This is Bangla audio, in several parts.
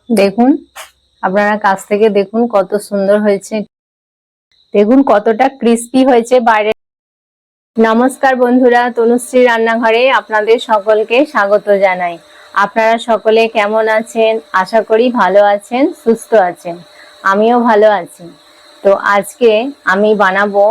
দেখুন, আপনারা কাছ থেকে দেখুন কত সুন্দর হয়েছে। দেখুন কতটা ক্রিস্পি হয়েছে বাইরে। নমস্কার বন্ধুরা, তনুশ্রী রান্নাঘরে আপনাদের সকলকে স্বাগত জানাই। আপনারা সকলে কেমন আছেন? আশা করি ভালো আছেন, সুস্থ আছেন। আমিও ভালো আছি। তো আজকে আমি বানাবো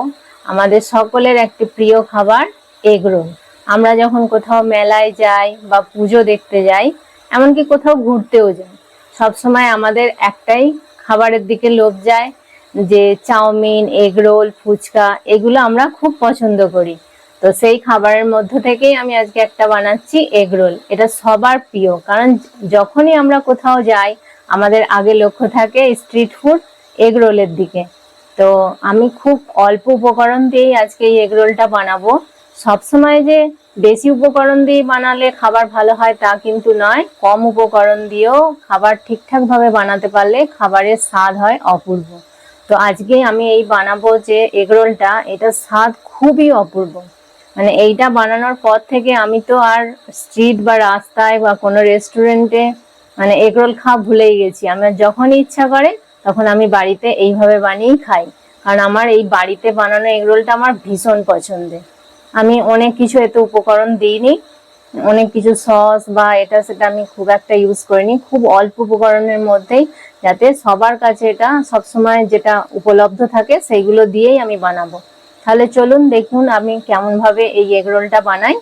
আমাদের সকলের একটি প্রিয় খাবার, এগরোল। আমরা যখন কোথাও মেলায় যাই বা পুজো দেখতে যাই, এমনকি কোথাও ঘুরতেও যাই, সবসময় আমাদের একটাই খাবারের দিকে লোভ যায়, যে চাউমিন, এগরোল, ফুচকা, এগুলো আমরা খুব পছন্দ করি। তো সেই খাবারের মধ্য থেকেই আমি আজকে একটা বানাচ্ছি, এগরোল। এটা সবার প্রিয়, কারণ যখনই আমরা কোথাও যাই আমাদের আগে লক্ষ্য থাকে স্ট্রিট ফুড এগরোলের দিকে। তো আমি খুব অল্প উপকরণ দিয়েই আজকে এই এগরোলটা বানাবো। সবসময় যে বেশি উপকরণ দিয়ে বানালে খাবার ভালো হয় তা কিন্তু নয়, কম উপকরণ দিয়েও খাবার ঠিকঠাক ভাবে বানাতে পারলে খাবারের স্বাদ হয় অপূর্ব। তো আজকে আমি এই বানাবো যে এগরোলটা, এটা স্বাদ খুবই অপূর্ব। মানে এইটা বানানোর পর থেকে আমি তো আর স্ট্রিট বা রাস্তায় বা কোনো রেস্টুরেন্টে মানে এগরোল খাওয়া ভুলেই গেছি। আমার যখনই ইচ্ছা করে তখন আমি বাড়িতে এইভাবে বানিয়েই খাই, কারণ আমার এই বাড়িতে বানানো এগরোলটা আমার ভীষণ পছন্দের। আমি অনেক কিছু এতে উপকরণ দিইনি, অনেক কিছু সস বা এটা সেটা আমি খুব একটা ইউজ করিনি, খুব অল্প উপকরণের মধ্যেই, যাতে সবার কাছে এটা সবসময় যেটা উপলব্ধ থাকে সেইগুলো দিয়েই আমি বানাবো। তাহলে চলুন দেখুন আমি কেমন ভাবে এই এগরোলটা বানাই।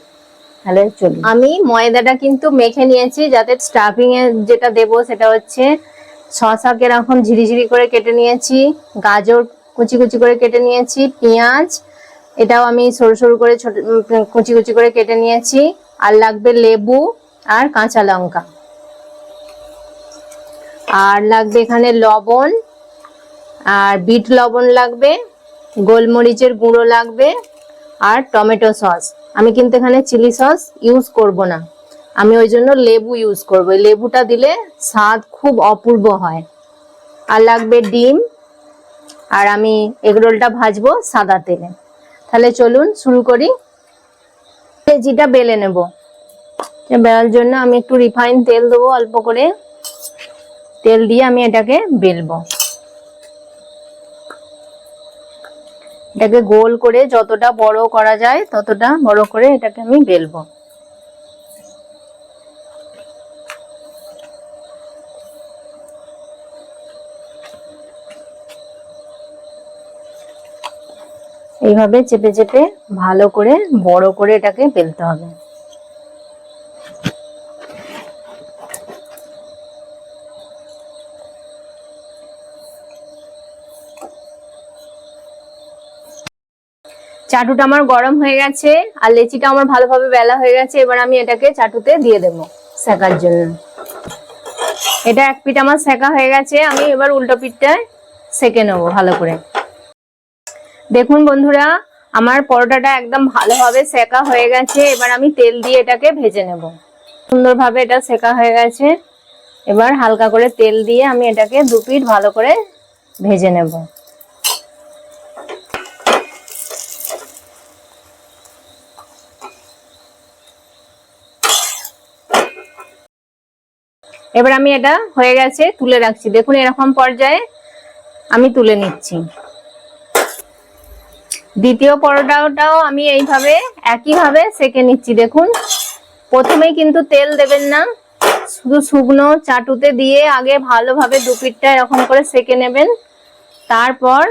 তাহলে চলুন। আমি ময়দাটা কিন্তু মেখে নিয়েছি, যাতে স্টাফিং এ যেটা দেবো সেটা হচ্ছে শসাকে এরকম ঝিরিঝিরি করে কেটে নিয়েছি, গাজর কুচি কুচি করে কেটে নিয়েছি, পেঁয়াজ এটাও আমি সরু সরু করে ছোট কুচি কুচি করে কেটে নিয়েছি, আর লাগবে লেবু আর কাঁচা লঙ্কা, আর লাগবে এখানে লবণ, আর বিট লবণ লাগবে, গোলমরিচের গুঁড়ো লাগবে, আর টমেটো সস। আমি কিন্তু এখানে চিলি সস ইউজ করব না, আমি ওই জন্য লেবু ইউজ করব। লেবুটা দিলে স্বাদ খুব অপূর্ব হয়। আর লাগবে ডিম, আর আমি এগরোলটা ভাজবো সাদা তেলে। তাহলে চলুন শুরু করি। লেচিটা বেলে নেব। বেলার জন্য আমি একটু রিফাইন তেল দেবো, অল্প করে তেল দিয়ে আমি এটাকে বেলবো। এটাকে গোল করে যতটা বড় করা যায় ততটা বড় করে এটাকে আমি বেলবো। এইভাবে চেপে চেপে ভালো করে বড় করে এটাকে বেলতে হবে। চাটুটা আমার গরম হয়ে গেছে, আর লেচিটা আমার ভালোভাবে বেলা হয়ে গেছে। এবার আমি এটাকে চাটুতে দিয়ে দেবো সেকার জন্য। এটা এক পিঠ আমার সেকা হয়ে গেছে, আমি এবার উল্টো পিঠটা সেকে নেবো ভালো করে। দেখুন বন্ধুরা, আমার পরোটাটা একদম ভালোভাবে সেকা হয়ে গেছে। এবার আমি তেল দিয়ে এটাকে ভেজে নেব। সুন্দরভাবে এটা সেকা হয়ে গেছে। এবার হালকা করে তেল দিয়ে আমি এটাকে দু পিঠ ভালো করে ভেজে নেব। এবার আমি এটা হয়ে গেছে তুলে রাখছি। দেখুন এরকম পর্যায়ে আমি তুলে নিচ্ছি। দ্বিতীয় পরোটাটাও আমি এইভাবে একইভাবে সেকে নিচ্ছি। দেখুন প্রথমেই কিন্তু তেল দেবেন না, শুধু শুকনো চাটুতে দিয়ে আগে ভালোভাবে দু পিঠটা এরকম করে সেকে নেবেন। তারপর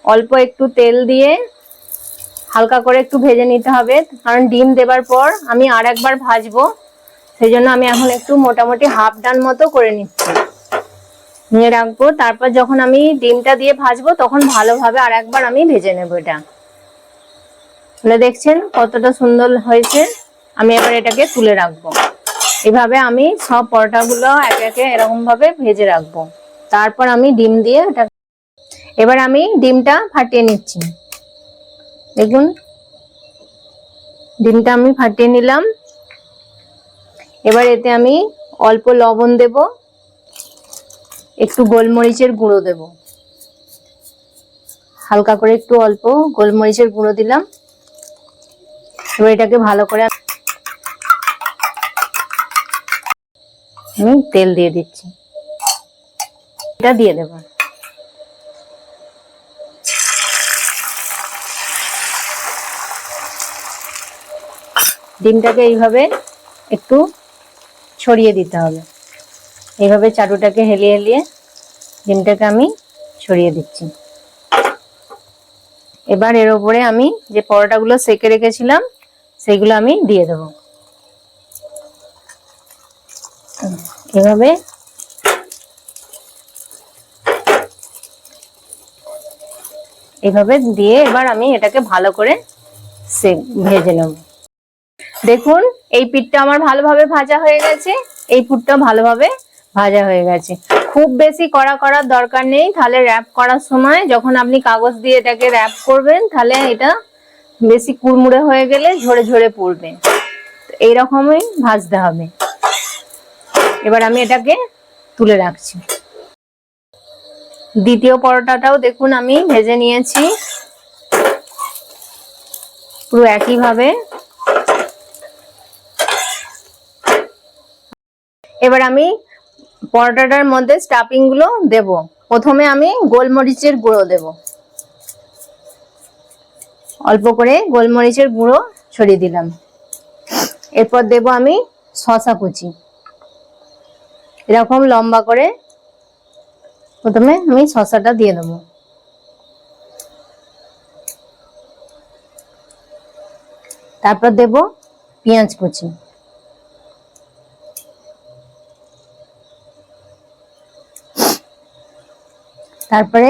অল্প একটু তেল দিয়ে হালকা করে একটু ভেজে নিতে হবে, কারণ ডিম দেবার পর আমি আর একবার ভাজবো। সেই জন্য আমি এখন একটু মোটামুটি হাফ ডান মতো করে নিচ্ছি, নিয়ে রাখবো। তারপর যখন আমি ডিমটা দিয়ে ভাজবো তখন ভালোভাবে আর একবার আমি ভেজে নেবো এটা। তাহলে দেখছেন কতটা সুন্দর হয়েছে। আমি এবার এটাকে তুলে রাখবো। এভাবে আমি সব পরোটাগুলো একে একে এরকম ভাবে ভেজে রাখবো। তারপর আমি ডিম দিয়ে এটা, এবার আমি ডিমটা ফাটিয়ে নিচ্ছি। দেখুন ডিমটা আমি ফাটিয়ে নিলাম। এবার এতে আমি অল্প লবণ দেব, একটু গোলমরিচের গুঁড়ো দেব, হালকা করে একটু অল্প গোলমরিচের গুঁড়ো দিলাম। এবার এটাকে ভালো করে আমি তেল দিয়ে দিচ্ছি। এটা দিয়ে দেব। ডিমটাকে এইভাবে একটু ছড়িয়ে দিতে হবে। এইভাবে চাটুটাকে হেলিয়ে হেলিয়ে ডিমটাকে আমি ছড়িয়ে দিচ্ছি। এবার এর উপরে আমি যে পরোটাগুলো সেকে রেখেছিলাম সেগুলো আমি দিয়ে দেব। এভাবে এভাবে দিয়ে এবার আমি এটাকে ভালো করে ভেজে নেব। দেখুন এই পিঠটা আমার ভালোভাবে ভাজা হয়ে গেছে, এই পুরটা ভালোভাবে ভাজা হয়ে গেছে। খুব বেশি কড়া করার দরকার নেই, তাহলে র‍্যাপ করার সময় যখন আপনি কাগজ দিয়ে এটাকে র‍্যাপ করবেন তাহলে এটা বেশি কুড়মুড়ে হয়ে গেলে ঝরে ঝরে পড়বে। এইরকমই ভাজতে হবে। এবার আমি এটাকে তুলে রাখছি। দ্বিতীয় পরোটাটাও দেখুন আমি ভেজে নিয়েছি পুরো একইভাবে। এবার আমি পরোটাটার মধ্যে স্টাফিং গুলো দেব। প্রথমে আমি গোলমরিচের গুঁড়ো দেব, অল্প করে গোলমরিচের গুঁড়ো ছড়িয়ে দিলাম। এরপর দেব আমি শসা কুচি, এরকম লম্বা করে প্রথমে আমি শসাটা দিয়ে দেবো। তারপর দেব পেঁয়াজ কুচি, তারপরে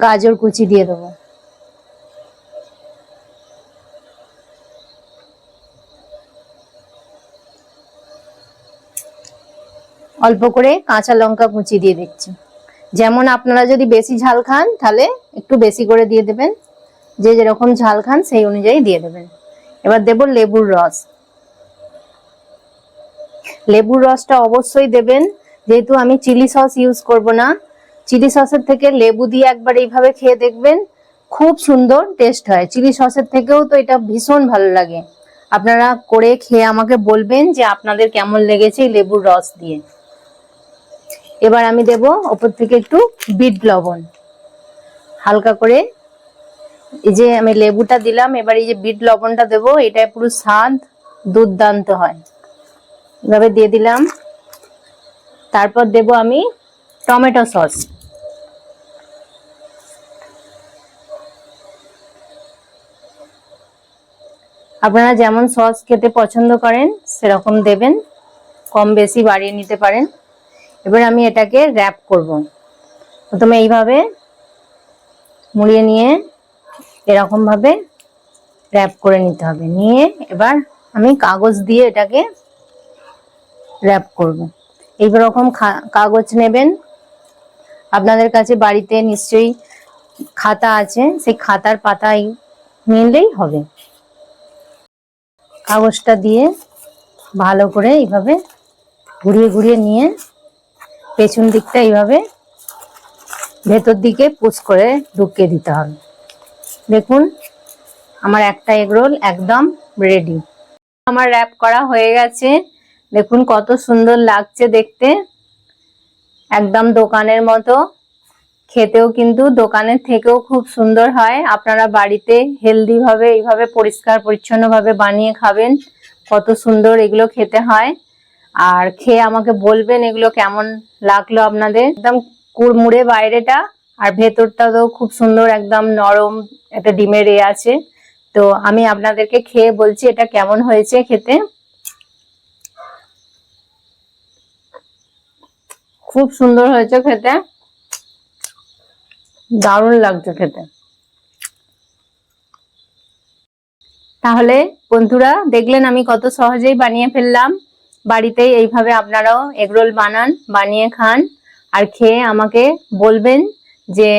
গাজর কুচি দিয়ে দেবো, অল্প করে কাঁচা লঙ্কা কুচি দিয়ে দিচ্ছি। যেমন আপনারা যদি বেশি ঝাল খান তাহলে একটু বেশি করে দিয়ে দেবেন, যে যেরকম ঝাল খান সেই অনুযায়ী দিয়ে দেবেন। এবার দেব লেবুর রস। লেবুর রসটা অবশ্যই দেবেন, যেহেতু আমি চিলি সস ইউজ করব না। চিলি সসের থেকে লেবু দিয়ে একবার এইভাবে খেয়ে দেখবেন, খুব সুন্দর টেস্ট হয়। চিলি সসের থেকেও তো এটা ভীষণ ভালো লাগে। আপনারা করে খেয়ে আমাকে বলবেন যে আপনাদের কেমন লেগেছে লেবুর রস দিয়ে। এবার আমি দেব ওপর থেকে একটু বিট লবণ, হালকা করে। এই যে আমি লেবুটা দিলাম, এবার এই যে বিট লবণটা দেব, এটা পুরো স্বাদ দুর্দান্ত হয়। এভাবে দিয়ে দিলাম। তারপর দেব আমি টমেটো সস। আপনারা যেমন সস খেতে পছন্দ করেন সেরকম দেবেন, কম বেশি বাড়িয়ে নিতে পারেন। এবার আমি এটাকে র‍্যাপ করব। প্রথমে এইভাবে মুড়িয়ে নিয়ে এরকম ভাবে র‍্যাপ করে নিতে হবে। নিয়ে এবার আমি কাগজ দিয়ে এটাকে র‍্যাপ করব। এইরকম কাগজ নেবেন। আপনাদের কাছে বাড়িতে নিশ্চয়ই খাতা আছে, সেই খাতার পাতায় নিলেই হবে। কাগজটা দিয়ে ভালো করে এইভাবে ঘুরিয়ে ঘুরিয়ে নিয়ে পেছন দিকটা এইভাবে ভেতর দিকে পুশ করে ঢুকিয়ে দিতে হবে। দেখুন আমার একটা এগরোল একদম রেডি। আমার র‍্যাপ করা হয়ে গেছে। দেখুন কত সুন্দর লাগছে দেখতে, একদম দোকানের মতো। খেতেও কিন্তু দোকানের থেকেও খুব সুন্দর হয়। আপনারা বাড়িতে হেলদি ভাবে এইভাবে পরিষ্কার পরিচ্ছন্ন ভাবে বানিয়ে খাবেন, কত সুন্দর এগুলো খেতে হয়। আর খেয়ে আমাকে বলবেন এগুলো কেমন লাগলো আপনাদের। একদম কুড়মুড়ে বাইরেটা, আর ভেতরটা তো খুব সুন্দর একদম নরম একটা ডিমের আছে। তো আমি আপনাদেরকে খেয়ে বলছি এটা কেমন হয়েছে খেতে। খুব সুন্দর হয়েছে খেতে, দারুণ লাগছে খেতে। তাহলে বন্ধুরা দেখলেন আমি কত সহজেই বানিয়ে ফেললাম। বাড়িতেই এইভাবে আপনারাও এগরোল বানান, বানিয়ে খান, আর খেয়ে আমাকে বলবেন যে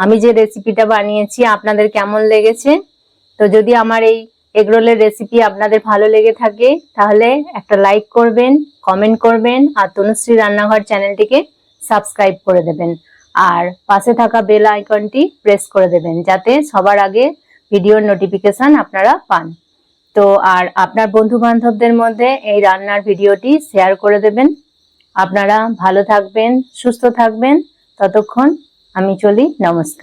আমি যে রেসিপিটা বানিয়েছি আপনাদের কেমন লেগেছে। তো যদি আমার এই এগরোলের রেসিপি আপনাদের ভালো লেগে থাকে তাহলে একটা লাইক করবেন, কমেন্ট করবেন, আর তনুশ্রী রান্নাঘর চ্যানেলটিকে সাবস্ক্রাইব করে দেবেন। আর পাশে থাকা বেল আইকনটি প্রেস করে দেবেন, যাতে সবার আগে ভিডিওর নোটিফিকেশন আপনারা পান। তো আর আপনার বন্ধু বান্ধবদের মধ্যে এই রান্নার ভিডিওটি শেয়ার করে দেবেন। আপনারা ভালো থাকবেন, সুস্থ থাকবেন। ততক্ষণ আমি চলি, নমস্কার।